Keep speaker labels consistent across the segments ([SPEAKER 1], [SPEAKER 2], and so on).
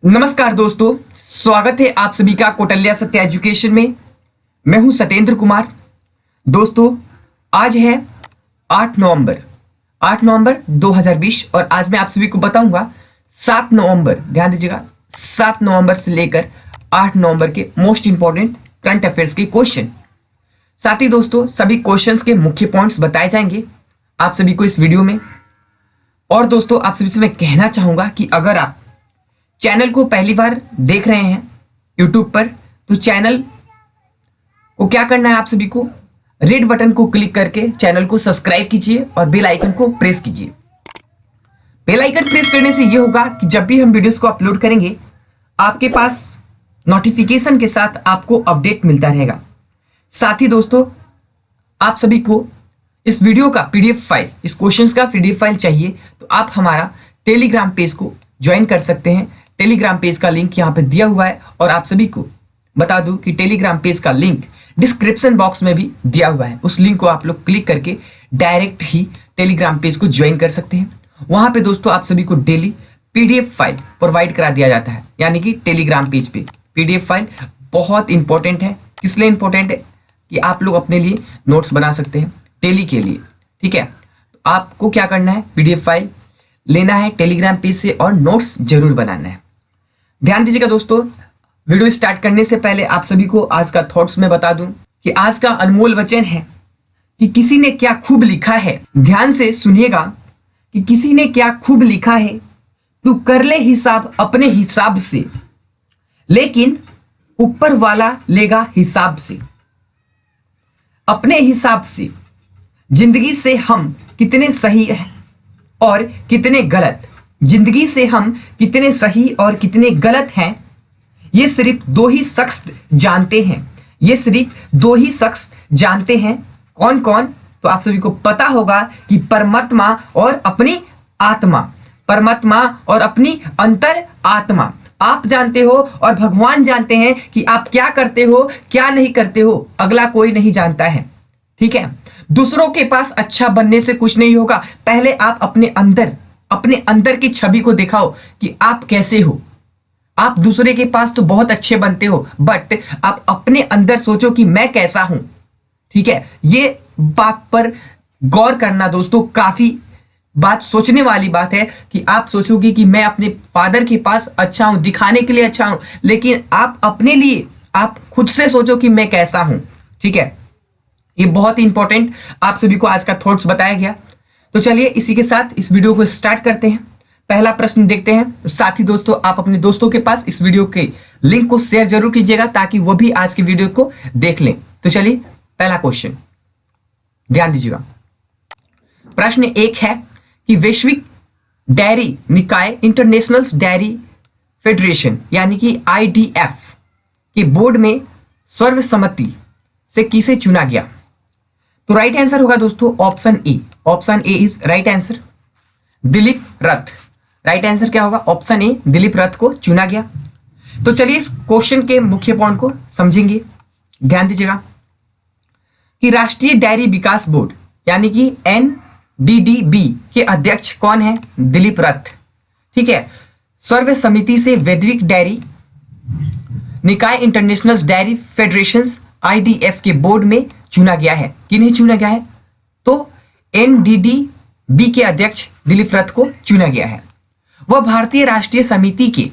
[SPEAKER 1] नमस्कार दोस्तों, स्वागत है आप सभी का कौटिल्य सत्य एजुकेशन में। मैं हूं सत्येंद्र कुमार। दोस्तों, आज है 8 नवंबर 2020 और आज मैं आप सभी को बताऊंगा 7 नवंबर, ध्यान दीजिएगा, 7 नवंबर से लेकर 8 नवंबर के मोस्ट इंपॉर्टेंट करंट अफेयर्स के क्वेश्चन। साथ ही दोस्तों, सभी क्वेश्चंस के मुख्य पॉइंट्स बताए जाएंगे आप सभी को इस वीडियो में। और दोस्तों, आप सभी से मैं कहना चाहूंगा कि अगर आप चैनल को पहली बार देख रहे हैं यूट्यूब पर, तो चैनल को क्या करना है, आप सभी को रेड बटन को क्लिक करके चैनल को सब्सक्राइब कीजिए और बेल आइकन को प्रेस कीजिए। बेल आइकन प्रेस करने से यह होगा कि जब भी हम वीडियोस को अपलोड करेंगे, आपके पास नोटिफिकेशन के साथ आपको अपडेट मिलता रहेगा। साथ ही दोस्तों, आप सभी को इस वीडियो का पीडीएफ फाइल, इस क्वेश्चंस का पीडीएफ फाइल चाहिए तो आप हमारा टेलीग्राम पेज को ज्वाइन कर सकते हैं। टेलीग्राम पेज का लिंक यहाँ पे दिया हुआ है और आप सभी को बता दूं कि टेलीग्राम पेज का लिंक डिस्क्रिप्शन बॉक्स में भी दिया हुआ है। उस लिंक को आप लोग क्लिक करके डायरेक्ट ही टेलीग्राम पेज को ज्वाइन कर सकते हैं। वहां पे दोस्तों आप सभी को डेली पीडीएफ फाइल प्रोवाइड करा दिया जाता है, यानी कि टेलीग्राम पेज पे पीडीएफ फाइल बहुत इंपॉर्टेंट है। किस लिए इंपॉर्टेंट है कि आप लोग अपने लिए नोट्स बना सकते हैं टेली के लिए, ठीक है। तो आपको क्या करना है, पीडीएफ फाइल लेना है टेलीग्राम पेज से और नोट्स जरूर बनाना है। ध्यान दीजिएगा दोस्तों, वीडियो स्टार्ट करने से पहले आप सभी को आज का थॉट्स में बता दूं कि आज का अनमोल वचन है कि किसी ने क्या खूब लिखा है। ध्यान से सुनिएगा कि किसी ने क्या खूब लिखा है, तू कर ले हिसाब अपने हिसाब से, लेकिन ऊपर वाला लेगा हिसाब से। अपने हिसाब से जिंदगी से हम कितने सही हैं और कितने गलत, जिंदगी से हम कितने सही और कितने गलत हैं, ये सिर्फ दो ही शख्स जानते हैं। ये सिर्फ दो ही शख्स जानते हैं। कौन कौन? तो आप सभी को पता होगा कि परमात्मा और अपनी आत्मा, परमात्मा और अपनी अंतर आत्मा। आप जानते हो और भगवान जानते हैं कि आप क्या करते हो, क्या नहीं करते हो, अगला कोई नहीं जानता है, ठीक है। दूसरों के पास अच्छा बनने से कुछ नहीं होगा। पहले आप अपने अंदर की छवि को दिखाओ कि आप कैसे हो। आप दूसरे के पास तो बहुत अच्छे बनते हो, बट आप अपने अंदर सोचो कि मैं कैसा हूं, ठीक है। ये बात पर गौर करना दोस्तों, काफी बात सोचने वाली बात है कि आप सोचोगे कि मैं अपने फादर के पास अच्छा हूं, दिखाने के लिए अच्छा हूं, लेकिन आप अपने लिए आप खुद से सोचो कि मैं कैसा हूं, ठीक है। ये बहुत ही इंपॉर्टेंट आप सभी को आज का थॉट्स बताया गया। तो चलिए इसी के साथ इस वीडियो को स्टार्ट करते हैं। पहला प्रश्न देखते हैं। साथ ही दोस्तों, आप अपने दोस्तों के पास इस वीडियो के लिंक को शेयर जरूर कीजिएगा ताकि वो भी आज की वीडियो को देख लें। तो चलिए पहला क्वेश्चन ध्यान दीजिएगा। प्रश्न 1 है कि वैश्विक डेयरी निकाय, इंटरनेशनल डेयरी फेडरेशन यानी कि IDF के बोर्ड में सर्वसम्मति से किसे चुना गया? तो राइट आंसर होगा दोस्तों option A. Option A is right answer, Dilip Rath. Right answer क्या होगा? ऑप्शन ए, दिलीप रथ को चुना गया। तो चलिए इस क्वेश्चन के मुख्य पॉइंट को समझेंगे। ध्यान दीजिएगा कि राष्ट्रीय डेयरी विकास बोर्ड यानी कि NDDB के अध्यक्ष कौन है? दिलीप रथ, ठीक है। सर्वसम्मति से वैश्विक डेयरी निकाय, इंटरनेशनल डेयरी फेडरेशन IDF के बोर्ड में चुना गया है। किन्हें चुना गया है? तो NDDB के अध्यक्ष दिलीप रथ को चुना गया है। वह भारतीय राष्ट्रीय समिति के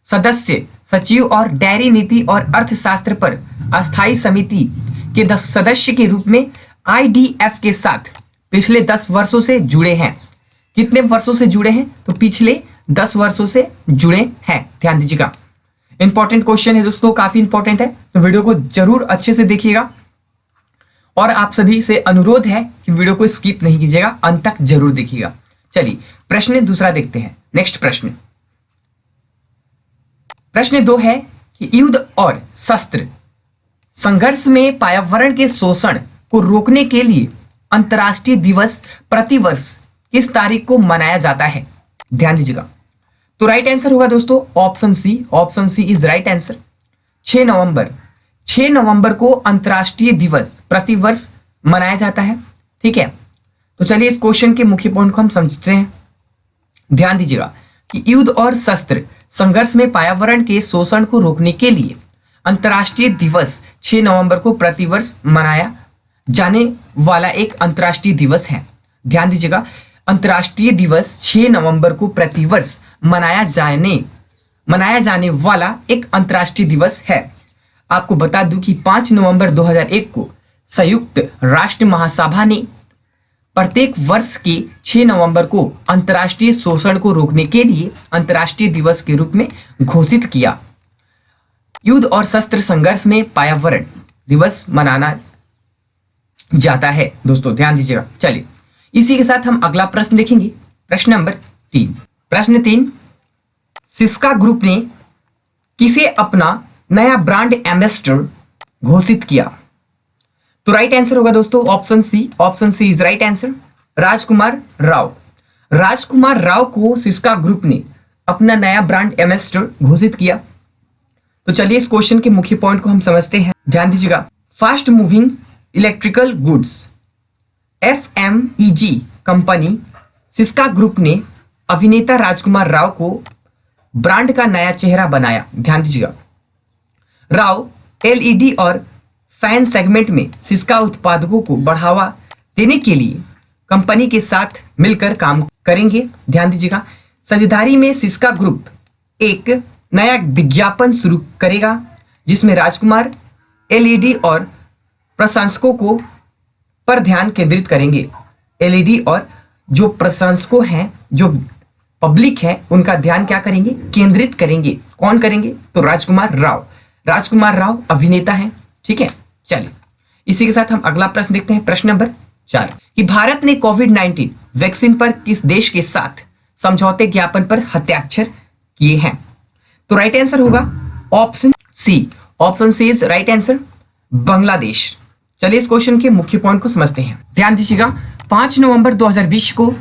[SPEAKER 1] सदस्य सचिव और डेयरी नीति और अर्थशास्त्र पर अस्थायी समिति के सदस्य के रूप में IDF के साथ पिछले 10 वर्षों से जुड़े हैं। कितने वर्षों से जुड़े हैं? तो पिछले 10 वर्षों से जुड़े हैं। ध्यान दीजिएगा, इंपॉर्टेंट क्वेश्चन है दोस्तों, काफी इंपॉर्टेंट है, तो वीडियो को जरूर अच्छे से देखिएगा। और आप सभी से अनुरोध है कि वीडियो को स्किप नहीं कीजिएगा, अंत तक जरूर देखिएगा। चलिए प्रश्न दूसरा देखते हैं। नेक्स्ट प्रश्न, प्रश्न 2 है कि युद्ध और शस्त्र संघर्ष में पर्यावरण के शोषण को रोकने के लिए अंतर्राष्ट्रीय दिवस प्रतिवर्ष किस तारीख को मनाया जाता है? ध्यान दीजिएगा। तो राइट आंसर होगा दोस्तों option C. Option C is right answer, 6 November. 6 नवंबर को अंतर्राष्ट्रीय दिवस प्रतिवर्ष मनाया जाता है, ठीक है। तो चलिए इस क्वेश्चन के मुख्य पॉइंट को हम समझते हैं। ध्यान दीजिएगा कि युद्ध और शस्त्र संघर्ष में पर्यावरण के शोषण को रोकने के लिए अंतर्राष्ट्रीय दिवस 6 नवंबर को प्रतिवर्ष मनाया जाने वाला एक अंतर्राष्ट्रीय दिवस है। ध्यान दीजिएगा, अंतर्राष्ट्रीय दिवस 6 नवंबर को प्रतिवर्ष मनाया जाने वाला एक अंतर्राष्ट्रीय दिवस है। आपको बता दूं कि 5 नवंबर 2001 को संयुक्त राष्ट्र महासभा ने प्रत्येक वर्ष के 6 नवंबर को अंतर्राष्ट्रीय शोषण को रोकने के लिए अंतर्राष्ट्रीय दिवस के रूप में घोषित किया। युद्ध और शस्त्र संघर्ष में पर्यावरण दिवस मनाना जाता है। दोस्तों ध्यान दीजिएगा। चलिए इसी के साथ हम अगला प्रश्न देखेंगे, प्रश्न नंबर 3। प्रश्न 3, सिस्का ग्रुप ने किसे अपना नया ब्रांड एम्बेसडर घोषित किया? तो राइट आंसर होगा दोस्तों option C. Option C is right answer, Rajkumar Rao. Rajkumar Rao को सिस्का ग्रुप ने अपना नया ब्रांड एम्बेसडर घोषित किया। तो चलिए इस क्वेश्चन के मुख्य पॉइंट को हम समझते हैं। ध्यान दीजिएगा, fast moving electrical goods FMEG company Syska group ने अभिनेता राजकुमार राव को ब्रांड का नया चेहरा बनाया। ध्यान दीजिएगा, राव LED और फैन सेगमेंट में सिस्का उत्पादकों को बढ़ावा देने के लिए कंपनी के साथ मिलकर काम करेंगे। ध्यान दीजिएगा, साझेदारी में सिस्का ग्रुप एक नया विज्ञापन शुरू करेगा जिसमें राजकुमार LED और प्रशंसकों को पर ध्यान केंद्रित करेंगे। LED और जो प्रशंसकों हैं, जो पब्लिक है, उनका ध्यान क्या करेंगे? केंद्रित करेंगे। कौन करेंगे? तो राजकुमार राव। राजकुमार राव अभिनेता हैं। ठीक है, चलिए इसी के साथ हम अगला प्रश्न देखते हैं, प्रश्न नंबर 4 कि भारत ने कोविड-19 वैक्सीन पर किस देश के साथ समझौते ज्ञापन पर हस्ताक्षर किए हैं? तो राइट आंसर होगा option C. Option C is right answer, Bangladesh. चलिए इस क्वेश्चन के मुख्य पॉइंट को समझते हैं। ध्यान दीजिएगा, 5 नवंबर 2020 को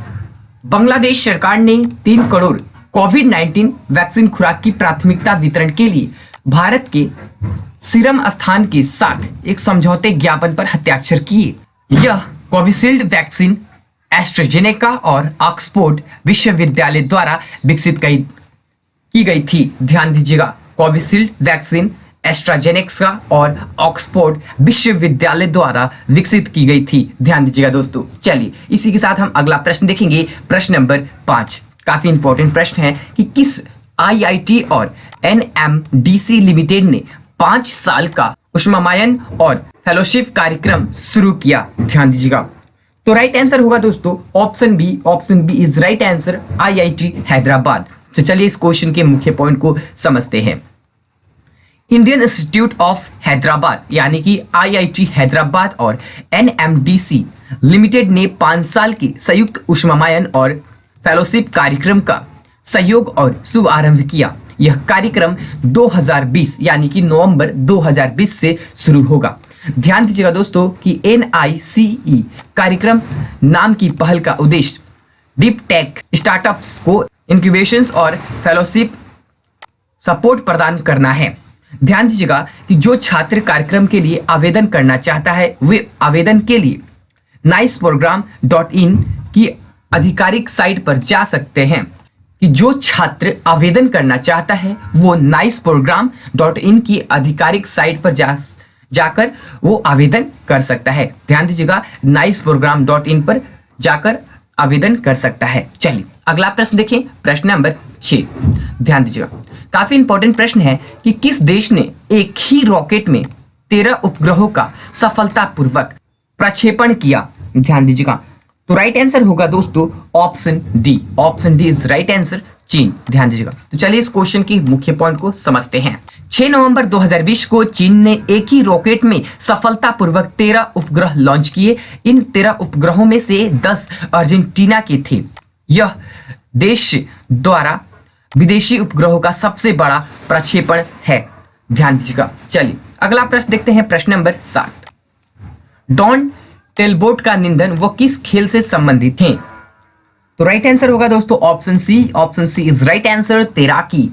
[SPEAKER 1] बांग्लादेश सरकार ने 3 करोड़ कोविड-19 वैक्सीन खुराक की प्राथमिकता वितरण के लिए भारत के सीरम संस्थान के साथ एक समझौते ज्ञापन पर हस्ताक्षर किए। यह कोविशील्ड वैक्सीन एस्ट्राजेनेका और ऑक्सफोर्ड विश्वविद्यालय द्वारा विकसित की गई थी। ध्यान दीजिएगा, कोविशील्ड वैक्सीन एस्ट्राजेनेका और ऑक्सफोर्ड विश्वविद्यालय द्वारा विकसित की गई थी। ध्यान दीजिएगा दोस्तों। चलिए इसी के साथ हम अगला प्रश्न देखेंगे, प्रश्न नंबर 5। काफी इंपॉर्टेंट प्रश्न है कि किस IIT और NMDC लिमिटेड ने 5 साल का उष्मामायन और फेलोशिप कार्यक्रम शुरू किया? ध्यान दीजिएगा, तो राइट आंसर होगा दोस्तों option B. Option B is right answer, IIT Hyderabad. तो चलिए इस क्वेश्चन के मुख्य पॉइंट को समझते हैं। इंडियन इंस्टीट्यूट ऑफ हैदराबाद यानी कि IIT हैदराबाद और NMDC लिमिटेड ने 5 साल के संयुक्त उष्मामायन और फेलोशिप कार्यक्रम का सहयोग और शुभारंभ किया। यह कार्यक्रम 2020 यानी कि नवंबर 2020 से शुरू होगा। ध्यान दीजिएगा दोस्तों कि NICE कार्यक्रम नाम की पहल का उद्देश्य डीप टेक स्टार्टअप्स को इंक्यूबेशंस और फेलोशिप सपोर्ट प्रदान करना है। ध्यान दीजिएगा कि जो छात्र कार्यक्रम के लिए आवेदन करना चाहता है वे आवेदन के लिए niceprogram.in की आधिकारिक साइट पर जा सकते हैं। कि जो छात्र आवेदन करना चाहता है वो niceprogram.in की आधिकारिक साइट पर जाकर वो आवेदन कर सकता है। ध्यान दीजिएगा, niceprogram.in पर जाकर आवेदन कर सकता है। चलिए अगला प्रश्न देखें, प्रश्न नंबर 6। ध्यान दीजिएगा, काफी इंपॉर्टेंट प्रश्न है कि किस देश ने एक ही रॉकेट में 13 उपग्रहों का सफलतापूर्वक प्रक्षेपण किया? ध्यान दीजिएगा, तो राइट आंसर होगा दोस्तों option D. Option D is right answer, चीन। ध्यान दीजिएगा, तो चलिए इस क्वेश्चन की मुख्य पॉइंट को समझते हैं। 6 नवंबर 2020 को चीन ने एक ही रॉकेट में सफलतापूर्वक 13 उपग्रह लॉन्च किए। इन 13 उपग्रहों में से 10 अर्जेंटीना के थे। यह देश द्वारा विदेशी उपग्रहों का सबसे बड़ा प्रक्षेपण है। ध्यान दीजिएगा। चलिए अगला प्रश्न देखते हैं, प्रश्न नंबर 7। डॉन टेलबोट का निधन वो किस खेल से संबंधित हैं? तो राइट आंसर होगा दोस्तों option C. Option C is right answer, तैराकी।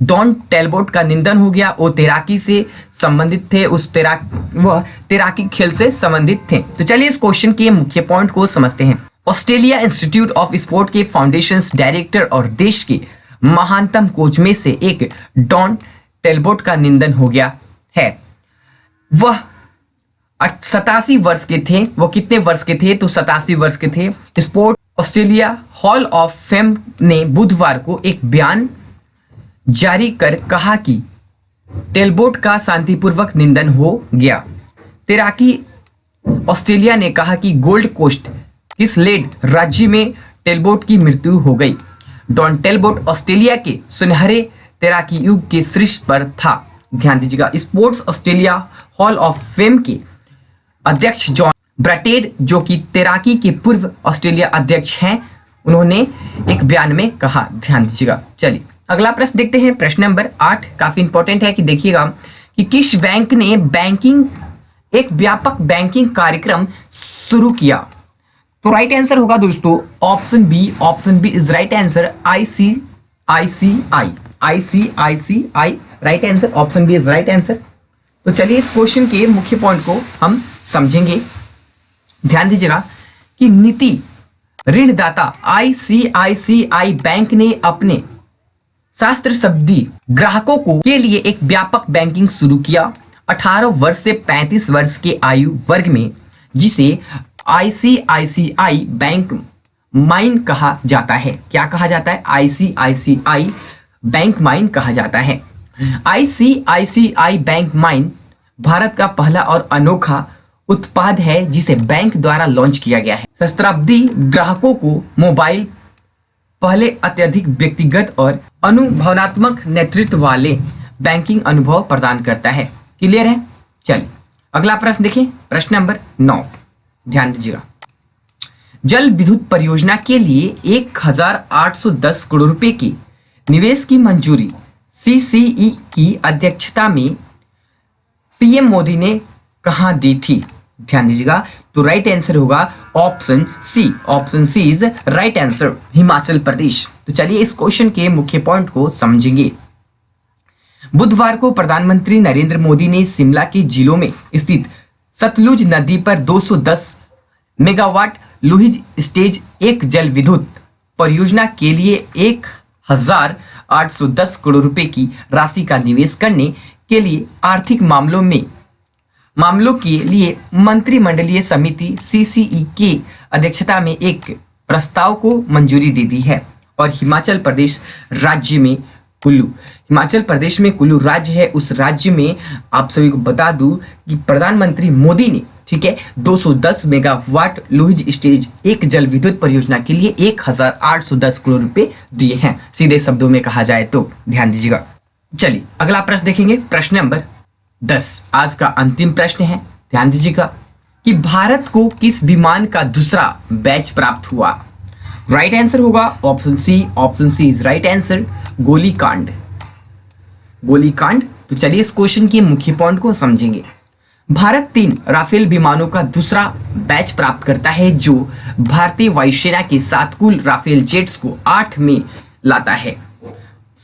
[SPEAKER 1] डॉन टेलबोट का निधन हो गया, वो तैराकी से संबंधित थे, वह तैराकी खेल से संबंधित थे। तो चलिए इस क्वेश्चन के मुख्य पॉइंट को समझते हैं। ऑस्ट्रेलिया इंस्टीट्यूट ऑफ स्पोर्ट के फाउंडेशन डायरेक्टर और देश के महानतम कोच में से एक डॉन टेलबोट का निधन हो गया है। वह 87 वर्ष के थे। वो कितने वर्ष के थे? तो 87 वर्ष के थे। Sport Australia hall of fame ने बुधवार को एक बयान जारी कर कहा कि टेलबोट का शांतिपूर्वक निधन हो गया। तैराकी ऑस्ट्रेलिया ने कहा कि गोल्ड कोस्ट किसलेड राज्य में टेलबोट की मृत्यु हो गई। डॉन टेलबोट ऑस्ट्रेलिया के सुनहरे तैराकी युग के शीर्ष पर था। ध्यान दीजिएगा, sports Australia hall of fame के अध्यक्ष जॉन ब्रैटेड, जो कि तैराकी के पूर्व ऑस्ट्रेलिया अध्यक्ष हैं, उन्होंने एक बयान में कहा। ध्यान दीजिएगा। चलिए अगला प्रश्न देखते हैं। प्रश्न नंबर 8 काफी इंपॉर्टेंट है कि देखिएगा कि किस बैंक ने एक व्यापक बैंकिंग कार्यक्रम शुरू किया। तो राइट आंसर होगा दोस्तों option B. Option B is right answer, ICICI right answer. Option B is right answer. तो चलिए इस क्वेश्चन के मुख्य पॉइंट को हम समझेंगे। ध्यान दीजिएगा कि नीति ऋणदाता आईसीआईसीआई बैंक ने अपने शास्त्र शब्दी ग्राहकों के लिए एक व्यापक बैंकिंग शुरू किया 18 वर्ष से 35 वर्ष के आयु वर्ग में, जिसे आईसीआईसीआई बैंक माइन कहा जाता है। क्या कहा जाता है? आईसीआईसीआई बैंक माइन कहा जाता है। आईसीआईसीआई बैंक माइन भारत का पहला और अनोखा उत्पाद है जिसे बैंक द्वारा लॉन्च किया गया है। सहस्त्राब्दी ग्राहकों को मोबाइल पहले अत्यधिक व्यक्तिगत और अनुभवनात्मक नेतृत्व वाले बैंकिंग अनुभव प्रदान करता है। क्लियर है? चलिए अगला प्रश्न देखें। प्रश्न नंबर 9 ध्यान दीजिएगा। जल विद्युत परियोजना के लिए 1810 करोड़ रुपए की निवेश की मंजूरी सीसीई की अध्यक्षता में पीएम मोदी ने कहां दी थी? ध्यान दीजिएगा। तो राइट आंसर होगा option C. Option C is right answer, Himachal Pradesh. तो चलिए इस क्वेश्चन के मुख्य पॉइंट को समझेंगे। बुधवार को प्रधानमंत्री नरेंद्र मोदी ने शिमला के जिलों में स्थित सतलुज नदी पर 210 मेगावाट लुहिज स्टेज एक जल विद्युत परियोजना के लिए 1810 करोड़ रुपए की राशि का निवेश करने के लिए आर्थिक मामलों के लिए मंत्रिमंडलीय समिति सीसीई के अध्यक्षता में एक प्रस्ताव को मंजूरी दे दी है। और हिमाचल प्रदेश में कुल्लू राज्य है। उस राज्य में आप सभी को बता दूं कि प्रधानमंत्री मोदी ने 210 मेगावाट लुहिज स्टेज एक जल विद्युत परियोजना के लिए 1810 करोड़ रुपए दिए हैं, सीधे शब्दों में कहा जाए तो। ध्यान दीजिएगा। चलिए अगला प्रश्न देखेंगे। प्रश्न नंबर 10 आज का अंतिम प्रश्न है। ध्यान दीजिएगा कि भारत को किस विमान का दूसरा बैच प्राप्त हुआ? राइट आंसर होगा option C. Option C is right answer, गोलीकांड। तो चलिए इस क्वेश्चन के मुख्य पॉइंट को समझेंगे। भारत 3 राफेल विमानों का दूसरा बैच प्राप्त करता है, जो भारतीय वायुसेना के 7 कुल राफेल जेट्स को 8 में लाता है।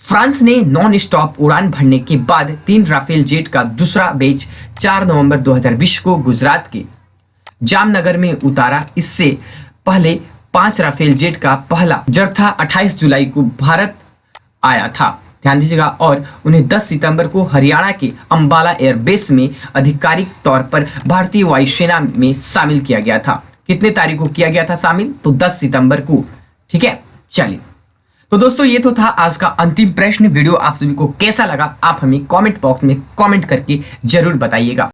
[SPEAKER 1] फ्रांस ने नॉन स्टॉप उड़ान भरने के बाद 3 राफेल जेट का दूसरा बैच 4 नवंबर 2020 को गुजरात के जामनगर में उतारा। इससे पहले 5 राफेल जेट का पहला जत्था 28 जुलाई को भारत आया था। ध्यान दीजिएगा। और उन्हें 10 सितंबर को हरियाणा के अंबाला एयरबेस में आधिकारिक तौर पर भारतीय वायुसेना में शामिल किया गया था। कितने तारीख को किया गया था शामिल? तो 10 सितंबर को। ठीक है, चलिए तो दोस्तों ये तो था आज का अंतिम प्रश्न। वीडियो आप सभी को कैसा लगा आप हमें कमेंट बॉक्स में कमेंट करके जरूर बताइएगा।